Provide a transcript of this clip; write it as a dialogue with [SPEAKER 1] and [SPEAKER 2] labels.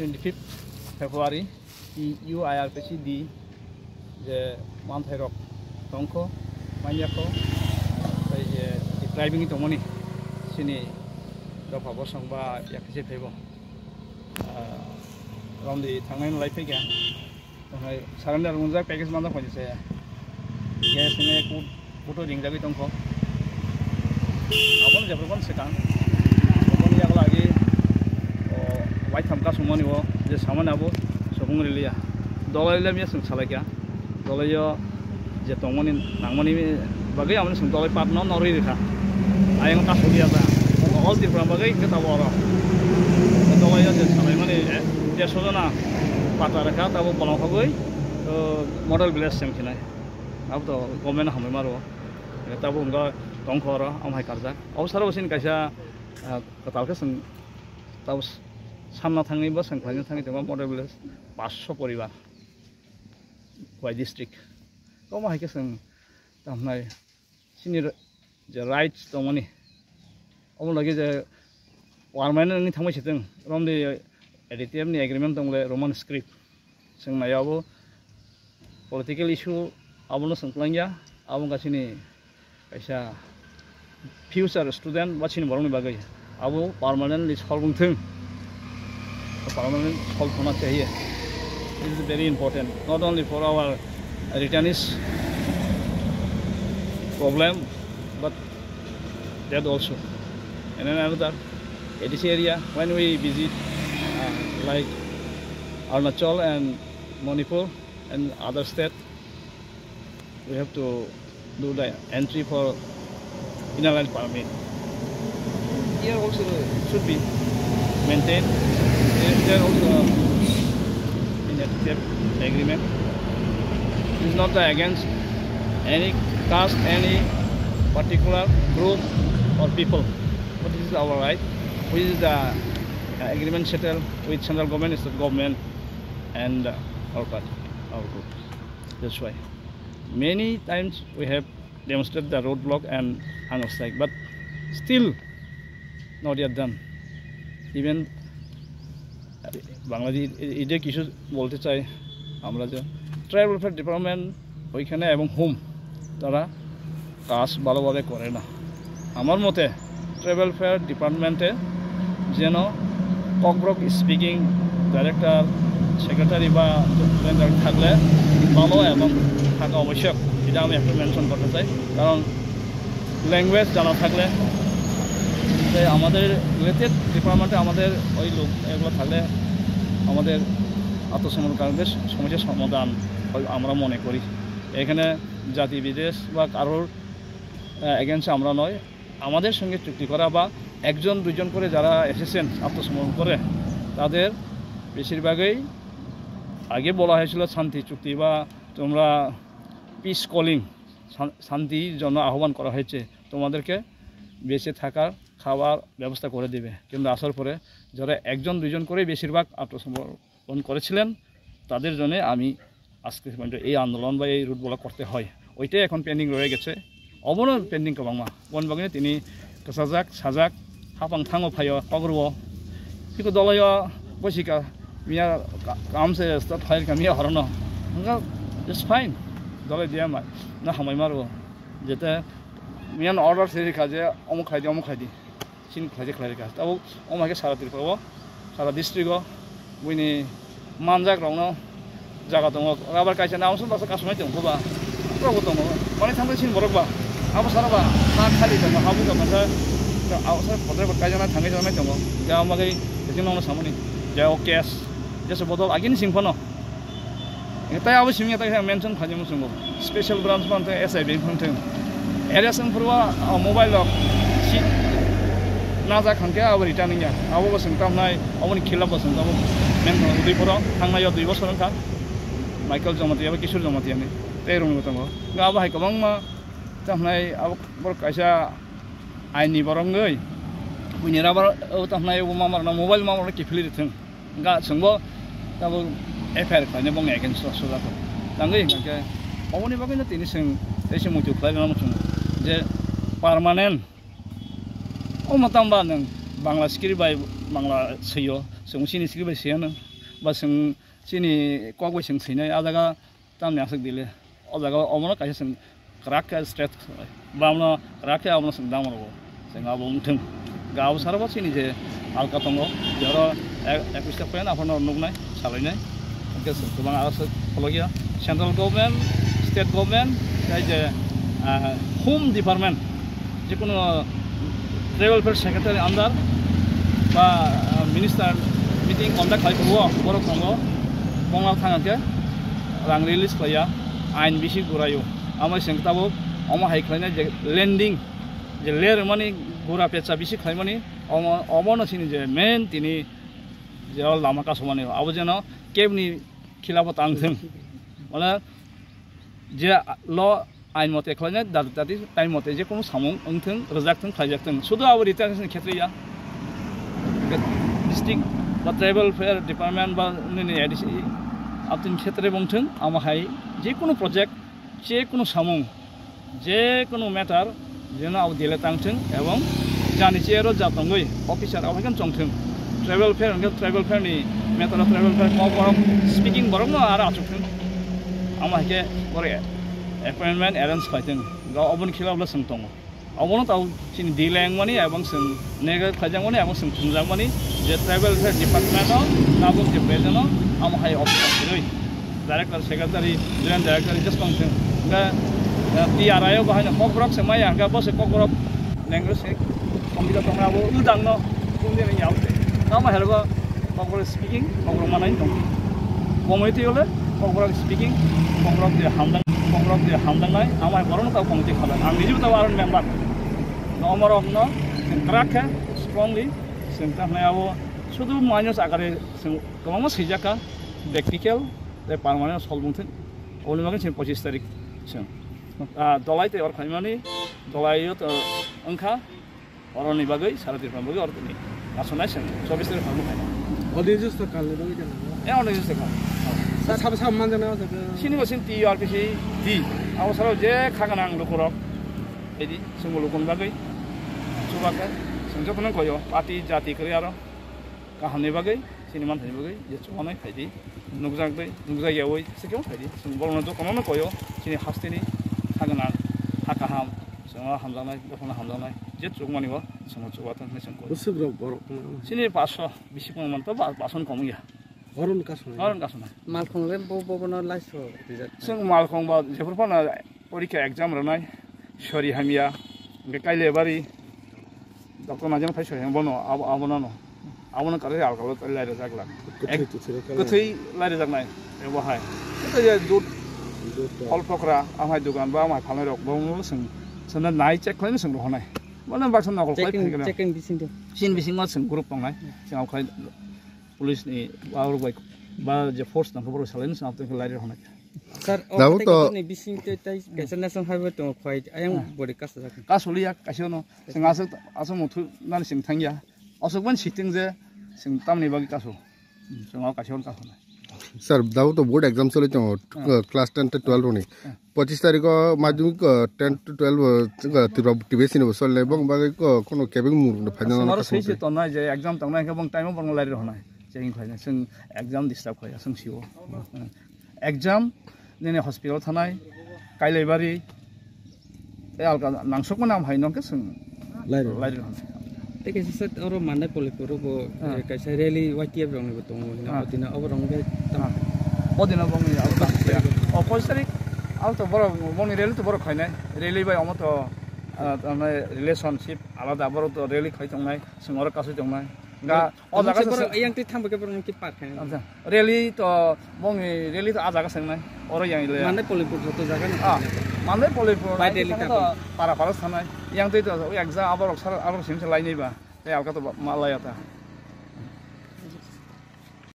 [SPEAKER 1] 25 February UIRPC di je manthai rok tongko manyako bai je driving tongmani sini dofa bosang ba yakse phebo ramdi thangnai lai phega tongai surrender munjak package manda phone se gas ne photo ringjagi tongko abon jabrban sekang abon yak lagi white thamka sumani wo je saman abo sobung rilia dolai lemya sung salakya dolai yo je tongmani nangmani bagai amne sung dolai pat no nori rekha ayang ka sodia ba all the from bagai kita wara dolai yo je salai mani je sojana pata rekha tabo bolong hogoi model village sem khinai ab to government hamai maro tabo unga tongkhora amhai karjak awsaro sin kaisa katalka sung tabo samna thangni ba sangkhani thangni tama model village 500 পরিবার Wai district koma haike sung tamnai sini je rights tomani omo lagi je permanent ni thangmai situng romni ADTM ni agreement tongle roman script sung mayabo political issue abono sungklangya abo gasini kaisa future student bachini borongni bagai abo permanently solving thing permanent solve hona chahiye. This is very important, not only for our returnees problem, but that also. And then another, this area, when we visit like Arunachal and Manipur and other states, we have to do the entry for inner line permit. Here also should be maintained. There also agreement. It is not against any caste, any particular group or people, but this is our right. Which is the agreement settled with central government, state government, and our party, our group. That's why many times we have demonstrated the roadblock and hunger strike, but still not yet done. Even Bangladesh ইডে কিছু বলতে চাই আমরা যে tribal welfare department ওইখানে এবং home তারা কাজ ভালোভাবে করে না আমার মতে ট্রাইবাল ওয়েলফেয়ার ডিপার্টমেন্টে যেন ককব্রক স্পিকিং ডাইরেক্টর সেক্রেটারি বা সুপারিনটেন্ডেন্ট থাকলে ভালো এবং থাকা আবশ্যক এটা আমি একটু মেনশন করতে চাই কারণ ল্যাঙ্গুয়েজ জানা থাকলে আমাদের রিলেটেড ডিপার্টমেন্টে আমাদের ওই লোক এগুলো থাকলে আমাদের আত্মসমর্পণকারীদের সমস্যার সমাধান আমরা মনে করি এখানে জাতি বিদেশ বা কারোর এগেন্সে আমরা নয় আমাদের সঙ্গে চুক্তি করা বা একজন দুজন করে যারা এসেছেন আত্মসমর্পণ করে তাদের বেশিরভাগই আগে বলা হয়েছিল শান্তি চুক্তি বা তোমরা পিস কলিং শান্তির জন্য আহ্বান করা হয়েছে তোমাদেরকে বেঁচে থাকার খাবার ব্যবস্থা করে দেবে কিন্তু আসার পরে যারা একজন দুজন করে বেশিরভাগ আত্মসমর্পণ করেছিলেন তাদের জন্য আমি আজকে এই আন্দোলন বা এই রুট ব্লক করতে হয় ওইটাই এখন পেন্ডিং রয়ে গেছে অবনো পেন্ডিং কবাংমা বন বাগিনে তিনি কাসাজাক সাজাক হাপাং থাঙো ফাইও কগ্রব কিন্তু দলয় বসিকা মিয়া কামসে স্টার্ট ফাইল কামিয়া হরনো হঙ্গা জাস্ট ফাইন দলয় দিয়া না হামাই মারো যেতে মিয়ান অর্ডার সেরি কাজে অমুক খাইদি sin klaje ka tabo omake sara tirpo sara district buini manjak rongno jaga tongo abar kaisa naamso basa kasmai tongko ba progo tongo mane thambe sin borok ba abo sara ba ha khali tongo habu ka masa awsar podre ba kaisa na thange jana tongo ja amagai tekin nongno samoni ja okes jeso bodol agin singphono etai abo simya ta mention khajimu sungo special branch mante SIB phanteng area sing purwa mobile lock naza khangke abo returning ya abo basung tamnai aboni khila basung abo men udai poro thangnai yo 2 bosor ka Michael Jomati abo Kishore Jomati ani tei rong gotango ga abo hai kabang ma tamnai abo bor kaisa aini borongoi buinira bar tamnai abo mamar na mobile mamar ki phili thing ga sungbo abo FIR khane bong against so da tangai ngake aboni bagina tini sing tese mutu khlai na mutu je permanent o matamba nang bangla skiri bai bangla seyo sungsi ni skiri bai seyo ba sing chini kogwe sing sinai adaga tam nyasak dile adaga omona kaisa sing krakka straight bamna krakka amna sing damro sing abong thum gaw sarba chini je alka tongo jaro ekista pen apono nugnai salainai ke sing kubang aras pologia central government state government kai je home department je kono travel fair secretary under ba minister meeting conduct khai ko borok songo bongla thangake rang release playa ain bisi gurayo amai sengtabo omo hai khlaina je landing je ler mani gura pecha bisi khlaimani omo no sini je main tini je lama ka somani abo jeno kebni khilafat angthum wala je lo ain mote khlaina dati time mote je kono samung angthung rejectung khaijaktung sudu abo retention khetriya district বা tribal fair department বা ADC আপনি ক্ষেত্রে বংথং আমাহাই যে কোনো project যে কোনো সামুং যে কোনো ম্যাটার যেন আব দিলে তাংথং এবং জানিছে আরো জাতঙ্গই অফিসার আবাইখান চংথং ট্রাইবেল ফেয়ার নি ম্যাটার ট্রাইবেল ফেয়ার ক বরং স্পিকিং বরং না আর আচুথং আমাকে বরে অ্যাপয়েন্টমেন্ট অ্যারেঞ্জ খাইথং গা অবন খিলাবলা সংতং অবন তাও চিনি দিলেং মানি এবং সং নেগা খাইজাং মানি এবং সং থুংজাং মানি যে ট্রাইবেল ফেয়ার ডিপার্টমেন্ট নাবুক যে প্রেজেন্ট আমাহাই অফিসার রই director secretary joint director just Kongthong গা TRI বাহাইনা ককরক সেমাই আঙ্গা বসে ককরক ল্যাঙ্গুয়েজ সে কম্পিউটার তংরাবো উদাং ন কুমদে ন ইয়াউতে নামা হেরবা ককরক স্পিকিং ককরক মানাই দং কমিটি হলে ককরক স্পিকিং ককরক যে হামদাং নাই আমায় বরণ তাও কমিটি খালা আং নিজেও তাও আরন মেম্বার নমরক ন ক্রাকে স্ট্রংলি সেন্টারনায়াবো শুধু মাইনাস আকারে গোबां सैजाका प्रेक्टिकल पारमानेन्ट सल्भुंथों अलिमागन 25 तारिख दलाय तैयार खालामनानै दलायो अंखा अरनि बागै सारादिरफान बागै अरनि आसनाय 24 तारिख खालामनो
[SPEAKER 2] 어디서 갈래 거기 잖아.
[SPEAKER 1] 어디서 가?
[SPEAKER 2] 사사 만잖아요.
[SPEAKER 1] 신이거신 TRPC D 아우사로 제 카가낭 로코럭 에디 승골 로콘 바गै 수박가 संजोखौनो गयो पार्टी जाति करियारो गाहामनि बागै सिनेमा थानि बागै जे चुमानाय फायदि नुगजायावै सिगाङाव फायदि जों बरनो दखानावनो गयो सिनि हास्टेनि हागोना हाकाहाम जोङो हामजानाय दखना हामजानाय जे चुमानिबो जोङो चुबाथों मेसें गयो
[SPEAKER 2] उसग्रो बर
[SPEAKER 1] सिनि 500 बिसि खममोन त 500 खमैया
[SPEAKER 2] अरुण कासना
[SPEAKER 3] मालखंले बबनो लाइसो
[SPEAKER 1] जों मालखंबा जेफोरफोरना परीक्षा एग्जाम रनाय सरि हामिया काइलेबारि डॉक्टर नाजन फाइस है बनो आबनो आबनो करे आलकालो लाइरे जागला गथै लाइरे जागनाय बेवहाय जे दूध फल फकरा आमाय दुकान बा आमाय फालनाय रक बनो सोना नाय चेक खालामनो सों रहनाय माने बासन नागल खालामनो
[SPEAKER 3] चेकिं बिसिं दे
[SPEAKER 1] सिन बिसिं मा सों ग्रुप दंनाय जों खाय पुलिस नि आवर बाइक बा जे फोर्स नखौ बर सालायनो सों आपते लाइरे रहनाय
[SPEAKER 3] सर अ बिसिं ते ताइ नेशनल हाइवे तो खय आयं बडि कास जागोन
[SPEAKER 1] कासुलिया कासिनो जों आसो मुथु नानि सिं थांगिया असकबन सिटिं जे जों तामनि बागै कासु जों कासिनो कासुनाय
[SPEAKER 4] सर दाउ तो बोर्ड एग्जाम चले तो क्लास 10 to 12 होनी 25 तारिख माध्यमिक 10 to 12 तिब्रा टिबेसि न बसले बंग बागै कोनो केबिं मुर फाइनल
[SPEAKER 1] न सैसे त नाय जे एग्जाम तंनाय के बंग टाइम बंग लाइर होनाय जें फाइनल जों एग्जाम डिस्टार्ब खया जों सिओ एग्जाम नेने हस्पिटाल थानाय काइलेबारि ए आलका नांसकमो नाम हाय नके जों लाइर होनाय
[SPEAKER 3] तेके सर और माने पलिपुर बो कैसे रैली वाटिया रंग बतो ना दिना अब रंग बे
[SPEAKER 1] अदिना बंग आलका ओ 5 तारिख आउ तो बरो बंग रैली तो बरो खायनाय रैली बाय अमो तो तामाय रिलेशनशिप आलादा बरो तो रैली खाय तंनाय जों और कासै तंनाय गा अ जागा
[SPEAKER 3] बरो यांति थांबके बरो कि पार्क है
[SPEAKER 1] रैली तो बंग रैली तो आ जागा संनाय और यांले
[SPEAKER 3] माने पलिपुर तो जागा
[SPEAKER 1] माने पलिपुर बाय रैली तो पारा थानाय यांति तो एग्जाम आबरो सार आबरो सिमसे लायनैबा ए आलका तो मालाया था